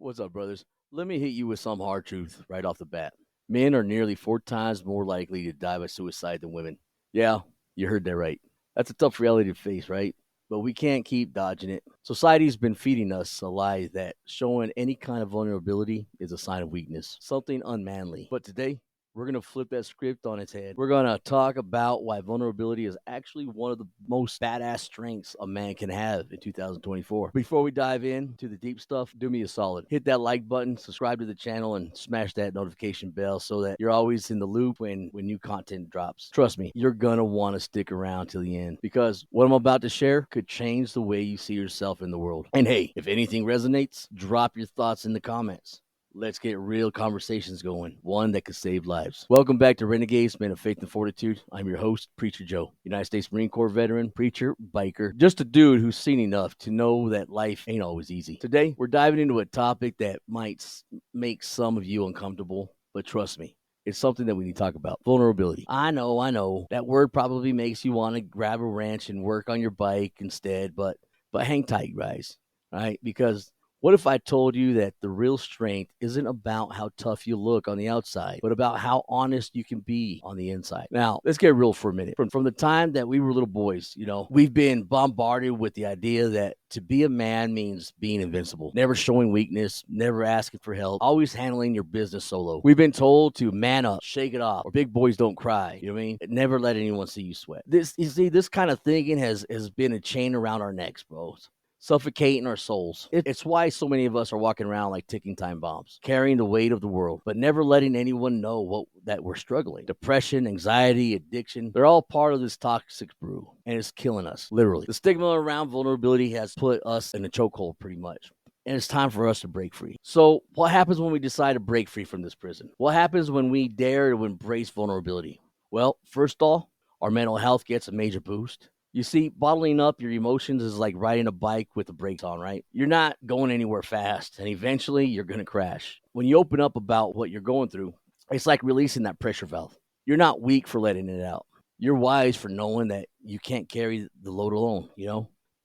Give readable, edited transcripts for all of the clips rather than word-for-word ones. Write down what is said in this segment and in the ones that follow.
What's up, brothers? Let me hit you with some hard truth right off the bat. Men are nearly 4 times more likely to die by suicide than women. Yeah, you heard that right. That's a tough reality to face, right? But we can't keep dodging it. Society's been feeding us a lie that showing any kind of vulnerability is a sign of weakness, something unmanly. But today, we're going to flip that script on its head. We're going to talk about why vulnerability is actually one of the most badass strengths a man can have in 2024. Before we dive into the deep stuff, do me a solid. Hit that like button, subscribe to the channel, and smash that notification bell so that you're always in the loop when new content drops. Trust me, you're going to want to stick around till the end because what I'm about to share could change the way you see yourself in the world. And hey, if anything resonates, drop your thoughts in the comments. Let's get real conversations going, one that could save lives. Welcome back to Renegades, Men of Faith and Fortitude. I'm your host, Preacher Joe, United States Marine Corps veteran, preacher, biker, just a dude who's seen enough to know that life ain't always easy. Today, we're diving into a topic that might make some of you uncomfortable, but trust me, it's something that we need to talk about. Vulnerability. I know. That word probably makes you want to grab a wrench and work on your bike instead, but hang tight, guys, right? Because what if I told you that the real strength isn't about how tough you look on the outside, but about how honest you can be on the inside? Now, let's get real for a minute. From the time that we were little boys, we've been bombarded with the idea that to be a man means being invincible, never showing weakness, never asking for help, always handling your business solo. We've been told to man up, shake it off, or big boys don't cry. You know what I mean? Never let anyone see you sweat. This kind of thinking has been a chain around our necks, bro, suffocating our souls. It's why so many of us are walking around like ticking time bombs, carrying the weight of the world, but never letting anyone know that we're struggling. Depression, anxiety, addiction, they're all part of this toxic brew, and it's killing us, literally. The stigma around vulnerability has put us in a chokehold pretty much. And it's time for us to break free. So what happens when we decide to break free from this prison? What happens when we dare to embrace vulnerability? Well, first off, our mental health gets a major boost. You see, bottling up your emotions is like riding a bike with the brakes on, right? You're not going anywhere fast, and eventually you're going to crash. When you open up about what you're going through, it's like releasing that pressure valve. You're not weak for letting it out. You're wise for knowing that you can't carry the load alone,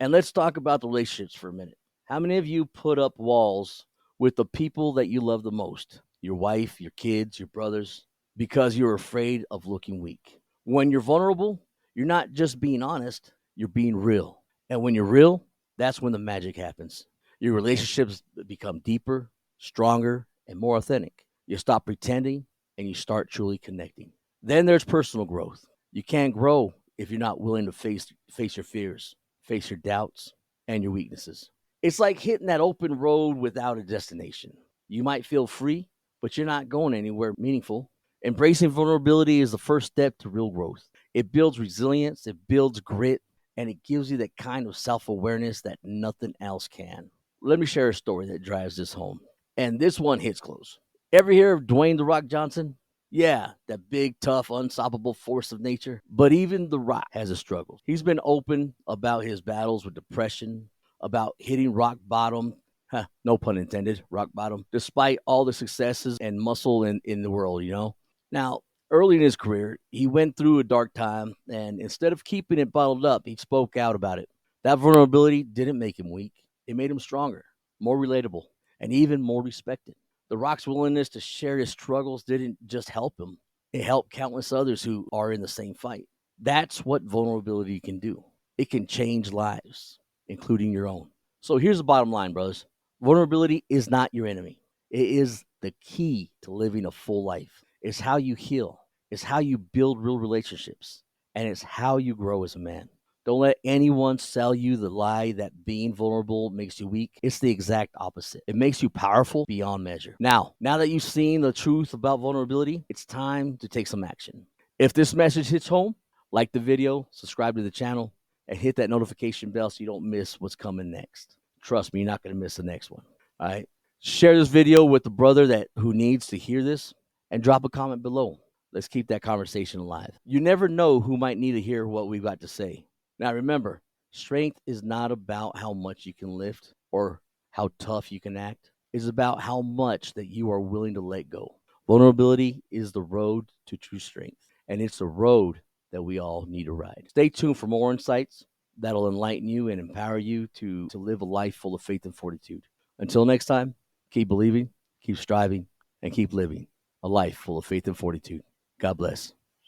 And let's talk about the relationships for a minute. How many of you put up walls with the people that you love the most? Your wife, your kids, your brothers, because you're afraid of looking weak. When you're vulnerable, you're not just being honest, you're being real. And when you're real, that's when the magic happens. Your relationships become deeper, stronger, and more authentic. You stop pretending and you start truly connecting. Then there's personal growth. You can't grow if you're not willing to face your fears, face your doubts, and your weaknesses. It's like hitting that open road without a destination. You might feel free, but you're not going anywhere meaningful. Embracing vulnerability is the first step to real growth. It builds resilience, it builds grit, and it gives you that kind of self-awareness that nothing else can. Let me share a story that drives this home. And this one hits close. Ever hear of Dwayne The Rock Johnson? Yeah, that big, tough, unstoppable force of nature. But even The Rock has a struggle. He's been open about his battles with depression, about hitting rock bottom, no pun intended, rock bottom, despite all the successes and muscle in the world, Now, early in his career, he went through a dark time, and instead of keeping it bottled up, he spoke out about it. That vulnerability didn't make him weak. It made him stronger, more relatable, and even more respected. The Rock's willingness to share his struggles didn't just help him. It helped countless others who are in the same fight. That's what vulnerability can do. It can change lives, including your own. So here's the bottom line, brothers. Vulnerability is not your enemy. It is the key to living a full life. It's how you heal. It's how you build real relationships. And it's how you grow as a man. Don't let anyone sell you the lie that being vulnerable makes you weak. It's the exact opposite. It makes you powerful beyond measure. Now that you've seen the truth about vulnerability, it's time to take some action. If this message hits home, like the video, subscribe to the channel, and hit that notification bell so you don't miss what's coming next. Trust me, you're not going to miss the next one. All right? Share this video with the brother who needs to hear this, and drop a comment below. Let's keep that conversation alive. You never know who might need to hear what we've got to say. Now remember, strength is not about how much you can lift or how tough you can act. It's about how much that you are willing to let go. Vulnerability is the road to true strength, and it's a road that we all need to ride. Stay tuned for more insights that'll enlighten you and empower you to live a life full of faith and fortitude. Until next time, Keep believing, keep striving, and keep living a life full of faith and fortitude. God bless.